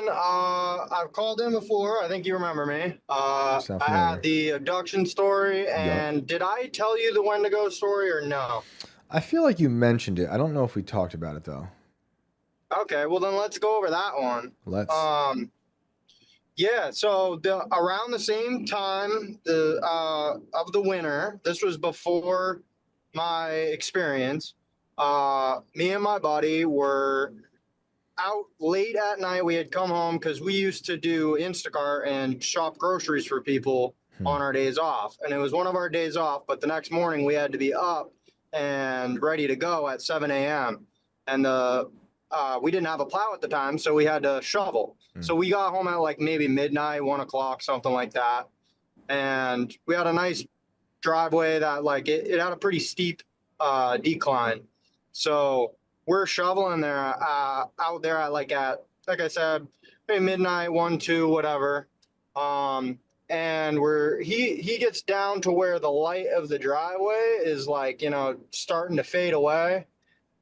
man. I've called in before. I think you remember me. Sound I had familiar? the abduction story, Yup. and did I tell you the Wendigo story or no? I feel like you mentioned it. I don't know if we talked about it though. Okay, well then let's go over that one. Let's. Um, yeah. So around the same time of the winter, this was before my experience. Me and my buddy were out late at night. We had come home because we used to do Instacart and shop groceries for people Hmm. on our days off. And it was one of our days off, but the next morning we had to be up and ready to go at 7 a.m. And we didn't have a plow at the time, so we had to shovel. Hmm. So we got home at like maybe midnight, 1 o'clock, something like that. And we had a nice driveway that like it had a pretty steep decline. So we're shoveling there out there at like I said, maybe midnight, 1, 2, whatever. And he gets down to where the light of the driveway is like, starting to fade away.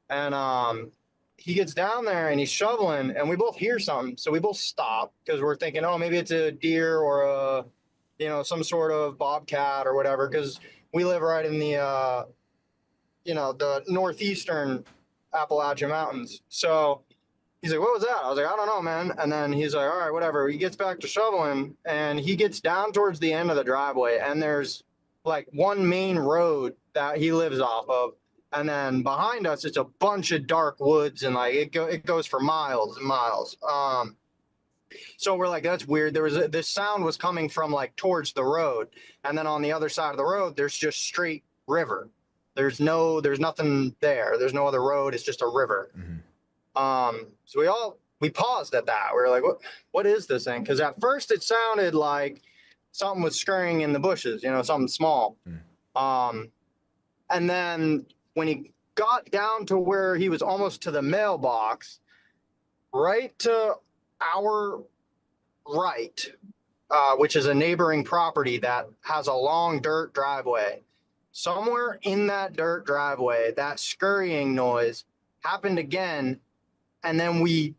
And he gets down there and he's shoveling and we both hear something. So we both stop because we're thinking, oh, maybe it's a deer or some sort of bobcat or whatever, because we live right in the northeastern Appalachian Mountains. So he's like, what was that? I was like, I don't know, man. And then he's like, all right, whatever. He gets back to shoveling and he gets down towards the end of the driveway. And there's like one main road that he lives off of. And then behind us, it's a bunch of dark woods and like it goes for miles and miles. So we're like, that's weird. This sound was coming from like towards the road. And then on the other side of the road, there's just straight river. There's nothing there. There's no other road. It's just a river. So we paused at that. We were like, what is this thing? Because at first it sounded like something was scurrying in the bushes, something small. And then when he got down to where he was almost to the mailbox, right to our right, which is a neighboring property that has a long dirt driveway. Somewhere in that dirt driveway, that scurrying noise happened again. And then we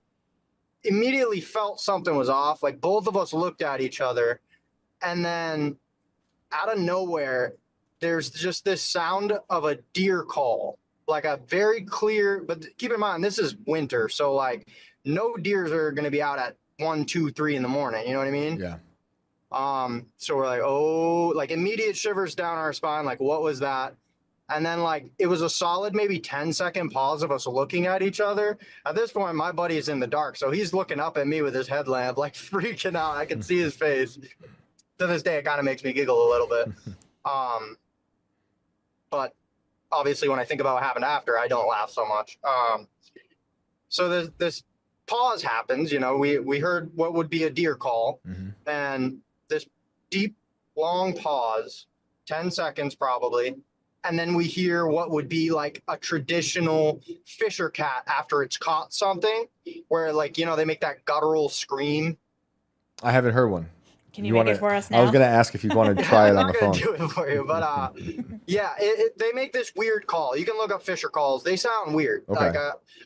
immediately felt something was off. Like both of us looked at each other. And then out of nowhere, there's just this sound of a deer call, like a very clear, but keep in mind, this is winter. So like no deers are going to be out at 1, 2, 3 in the morning. You know what I mean? Yeah. So we're like, oh, like immediate shivers down our spine. Like, what was that? And then like, it was a solid, maybe 10-second pause of us looking at each other. At this point, my buddy is in the dark. So he's looking up at me with his headlamp, like freaking out. I can see his face. To this day, it kind of makes me giggle a little bit. But obviously when I think about what happened after, I don't laugh so much. So this pause happens, we heard what would be a deer call, and this deep, long pause, 10 seconds probably, and then we hear what would be like a traditional fisher cat after it's caught something, where like, they make that guttural scream. I haven't heard one. Can you make it for us now? I was going to ask if you want to try it on the phone. I'm not going to do it for you, but yeah, they make this weird call. You can look up fisher calls. They sound weird. Okay. Like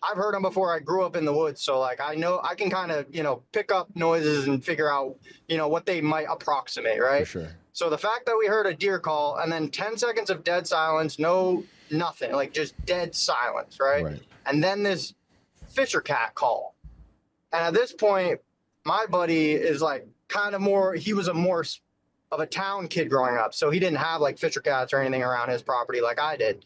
I've heard them before. I grew up in the woods, so like I know I can kind of pick up noises and figure out what they might approximate, right? For sure. So the fact that we heard a deer call and then 10 seconds of dead silence, nothing, like just dead silence, right? And then this fisher cat call, and at this point, my buddy is like he was more of a town kid growing up, so he didn't have like fisher cats or anything around his property like I did.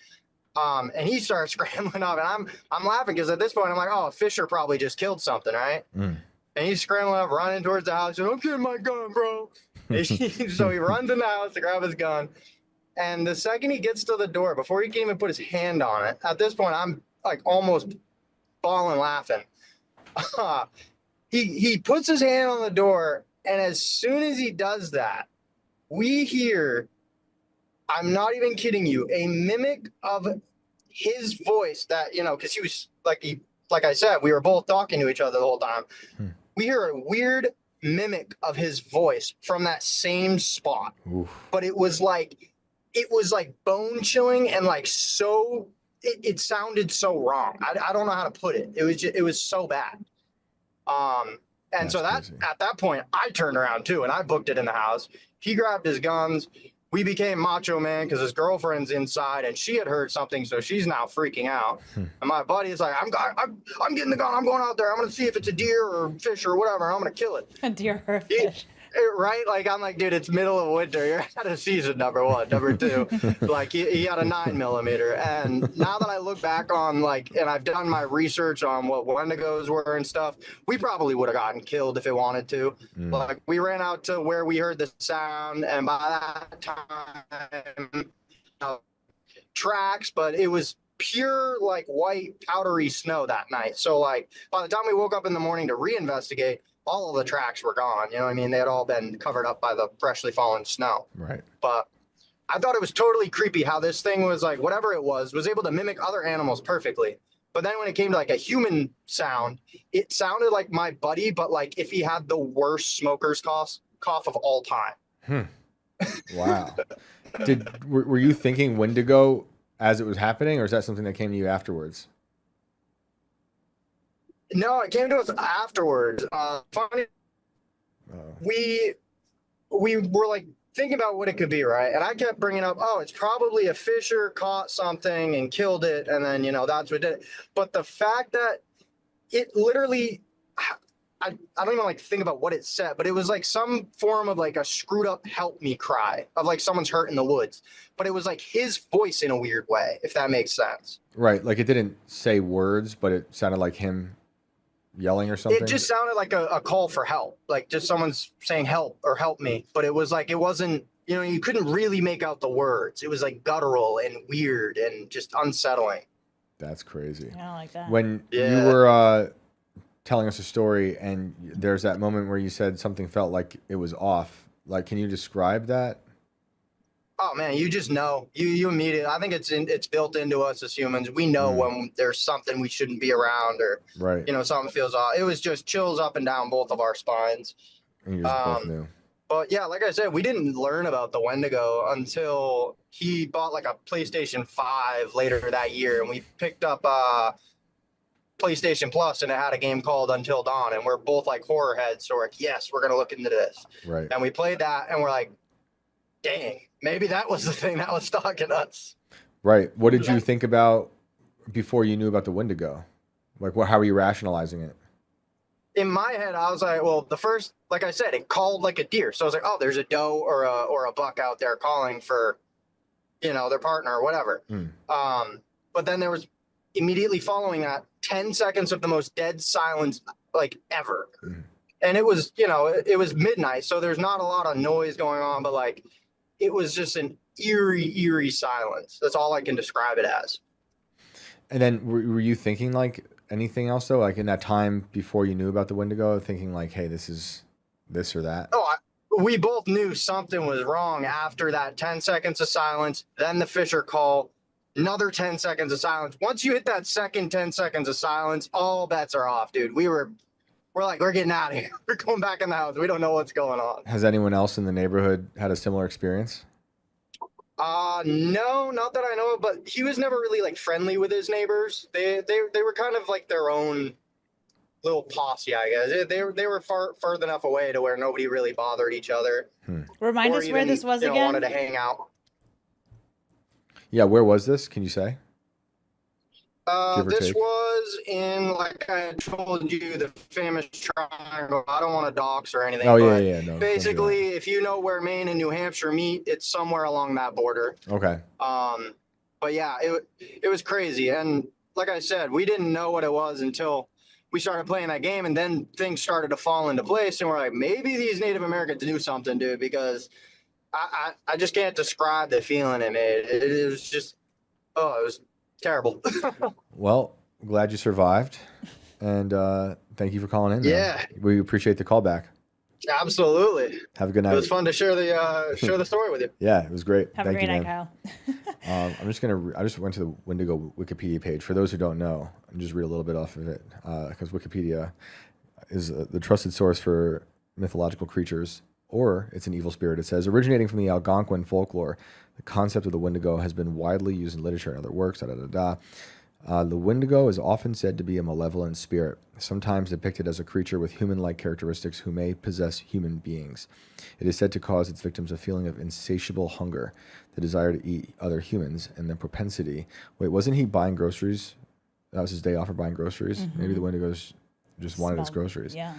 And he starts scrambling up, and I'm laughing because at this point I'm like, oh, a fisher probably just killed something, right? And he's scrambling up, running towards the house. I'm getting my gun, bro. So he runs in the house to grab his gun, and the second he gets to the door, before he can even put his hand on it, at this point I'm like almost bawling laughing. He puts his hand on the door. And as soon as he does that, we hear, I'm not even kidding you, a mimic of his voice that, because he was like I said, we were both talking to each other the whole time. We hear a weird mimic of his voice from that same spot. Oof. But it was like bone chilling and like so, it sounded so wrong. I don't know how to put it. It was so bad. And That's so crazy. at that point, I turned around too, and I booked it in the house. He grabbed his guns. We became Macho Man because his girlfriend's inside, and she had heard something, so she's now freaking out. And my buddy is like, I'm getting the gun. I'm going out there. I'm going to see if it's a deer or fish or whatever. I'm going to kill it. A deer or a fish. Right? Like, I'm like, dude, it's middle of winter. You're out of season, number one. Number two, like, he had a 9mm. And now that I look back on, like, and I've done my research on what Wendigos were and stuff, we probably would have gotten killed if it wanted to. Like, we ran out to where we heard the sound, and by that time, tracks, but it was pure, like, white, powdery snow that night. So, like, by the time we woke up in the morning to reinvestigate, all of the tracks were gone. You know what I mean? They had all been covered up by the freshly fallen snow. Right. But I thought it was totally creepy how this thing was like, whatever it was able to mimic other animals perfectly. But then when it came to like a human sound, it sounded like my buddy, but like if he had the worst smoker's cough of all time. Wow. Were you thinking Wendigo as it was happening, or is that something that came to you afterwards? No, it came to us afterwards. Funny, we were like thinking about what it could be, right? And I kept bringing up, oh, it's probably a fisher caught something and killed it, and then that's what did it. But the fact that it literally, I don't even like think about what it said, but it was like some form of like a screwed up help me cry of like someone's hurt in the woods. But it was like his voice in a weird way, if that makes sense. Right. Like it didn't say words, but it sounded like him yelling or something. It just sounded like a call for help, like just someone's saying help or help me. But it was like, it wasn't, you couldn't really make out the words. It was like guttural and weird and just unsettling. That's crazy. I don't like that. When you were telling us a story and there's that moment where you said something felt like it was off, like, can you describe that? Oh man, you just know. You immediately. I think it's built into us as humans. We know when there's something we shouldn't be around, or right. Something feels off. It was just chills up and down both of our spines. And you just both knew. But yeah, like I said, we didn't learn about the Wendigo until he bought like a PlayStation 5 later that year, and we picked up PlayStation Plus, and it had a game called Until Dawn, and we're both like horror heads, so we're like, yes, we're gonna look into this. Right. And we played that, and we're like, dang, maybe that was the thing that was stalking us. Right. What did you think about before you knew about the Wendigo? Like, how were you rationalizing it? In my head, I was like, well, the first, like I said, it called like a deer. So I was like, oh, there's a doe or a buck out there calling for, their partner or whatever. But then there was immediately following that 10 seconds of the most dead silence like ever. And it was, it was midnight. So there's not a lot of noise going on, but like, it was just an eerie silence. That's all I can describe it as. And then were you thinking like anything else though? Like in that time before you knew about the Wendigo, thinking like, hey, this is this or that? Oh, we both knew something was wrong after that 10 seconds of silence, then the Fisher call, another 10 seconds of silence. Once you hit that second 10 seconds of silence, all bets are off, dude. We're like, we're getting out of here. We're going back in the house. We don't know what's going on. Has anyone else in the neighborhood had a similar experience? No, not that I know of, but he was never really like friendly with his neighbors. They were kind of like their own little posse, I guess. They were far enough away to where nobody really bothered each other. Remind us where this was again. Wanted to hang out. Yeah, where was this? Can you say? This was in, like I told you, the famous triangle. I don't want to dox or anything. Oh, yeah. No, basically, if you know where Maine and New Hampshire meet, it's somewhere along that border. Okay. But yeah, it was crazy. And like I said, we didn't know what it was until we started playing that game, and then things started to fall into place. And we're like, maybe these Native Americans do something, dude, because I just can't describe the feeling it made. It was just, it was terrible. Well, glad you survived, and thank you for calling in. Yeah, man. We appreciate the call back. Absolutely. Have a good night. It was fun to share the story with you. Yeah, it was great. Have a great night, Kyle. I just went to the Wendigo Wikipedia page. For those who don't know, I'll just read a little bit off of it, because Wikipedia is the trusted source for mythological creatures, or it's an evil spirit. It says, originating from the Algonquin folklore, the concept of the Wendigo has been widely used in literature and other works. The Wendigo is often said to be a malevolent spirit, sometimes depicted as a creature with human-like characteristics who may possess human beings. It is said to cause its victims a feeling of insatiable hunger, the desire to eat other humans, and the propensity. Wait, wasn't he buying groceries? That was his day off for buying groceries? Maybe the Wendigos just wanted his groceries. Yeah.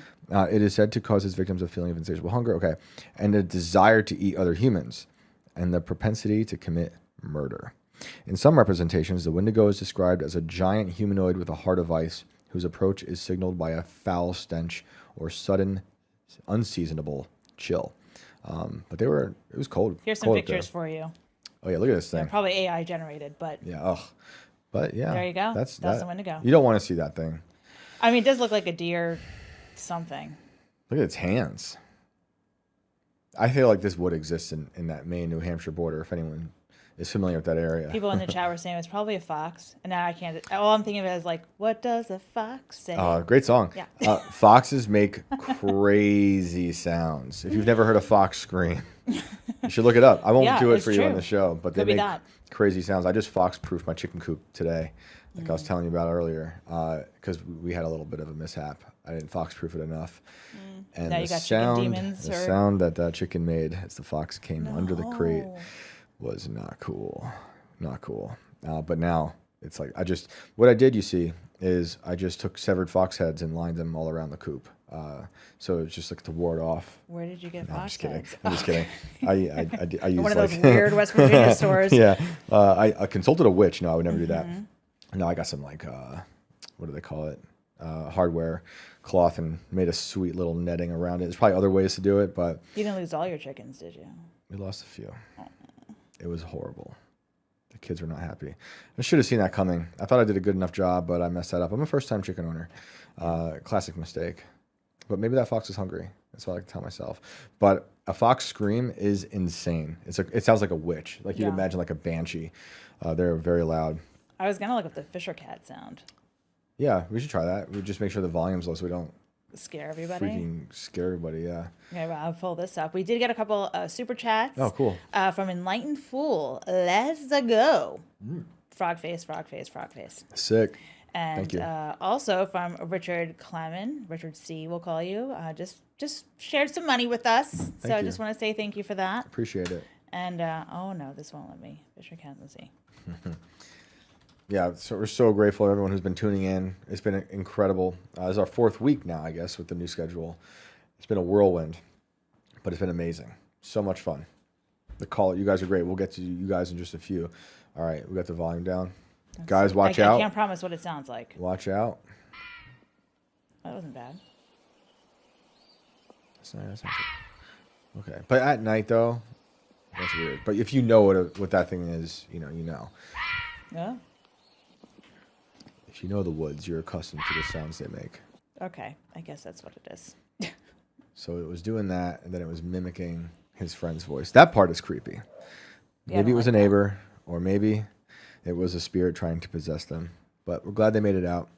It is said to cause its victims a feeling of insatiable hunger. Okay. And a desire to eat other humans, and the propensity to commit murder. In some representations, the Wendigo is described as a giant humanoid with a heart of ice whose approach is signaled by a foul stench or sudden, unseasonable chill. But it was cold. Here's some cold up pictures there. for you. Oh, yeah, look at this They're thing. probably AI generated, but Yeah, ugh. But yeah. there you go. That's the Wendigo. You don't want to see that thing. I mean, it does look like a deer something. Look at its hands. I feel like this would exist in that Maine, New Hampshire border, if anyone is familiar with that area. People in the chat were saying it's probably a fox. And now I can't. All I'm thinking of it is like, what does a fox say? Great song. Yeah. Foxes make crazy sounds. If you've never heard a fox scream, you should look it up. I won't do it it's for you true. on the show, but they Could be make that. crazy sounds. I just fox-proofed my chicken coop today, like I was telling you about earlier, because we had a little bit of a mishap. I didn't fox-proof it enough. And Now the you got chicken sound, demons the or- sound that chicken made as the fox came under the crate No. was not cool. Not cool. But now it's like what I did, you see, is I just took severed fox heads and lined them all around the coop. So it's just like to ward off. Where did you get No, I'm fox just kidding. heads? I'm just kidding. I use One of like those weird West Virginia stores. Yeah. I consulted a witch. No, I would never do that. Mm-hmm. No, I got some like what do they call it? Hardware cloth and made a sweet little netting around it. There's probably other ways to do it, but You didn't lose all your chickens, did you? we lost a few. It was horrible. The kids were not happy. I should have seen that coming. I thought I did a good enough job, but I messed that up. I'm a first-time chicken owner. Classic mistake. But maybe that fox is hungry. That's what I like to tell myself. But a fox scream is insane. It sounds like a witch. Like you'd Yeah. imagine like a banshee. They're very loud. I was gonna look up the Fisher cat sound. Yeah, we should try that. We just make sure the volume's low so we don't Scare everybody. freaking scare everybody. Yeah. Okay, well, I'll pull this up. We did get a couple super chats. Oh, cool. From Enlightened Fool. Let's go. Frog face, frog face, frog face. Sick. And Thank you. Also from Richard Clement, Richard C. We'll call you. Just shared some money with us. So I you. just want to say thank you for that. Appreciate it. And oh no, this won't let me. Fisher cat. Let's see. Yeah, so we're so grateful to everyone who's been tuning in. It's been incredible. This is our 4th week now, I guess, with the new schedule. It's been a whirlwind, but it's been amazing. So much fun. The call, you guys are great. We'll get to you guys in just a few. All right, we got the volume down. Guys, watch I out. can't promise what it sounds like. Watch out. That wasn't bad. That's not okay, but at night though, that's weird. But if you know what that thing is, you know. Yeah. If you know the woods, you're accustomed to the sounds they make. Okay, I guess that's what it is. So it was doing that, and then it was mimicking his friend's voice. That part is creepy. Yeah, I Maybe it don't was like a neighbor, or maybe it was a spirit trying to possess them. But we're glad they made it out.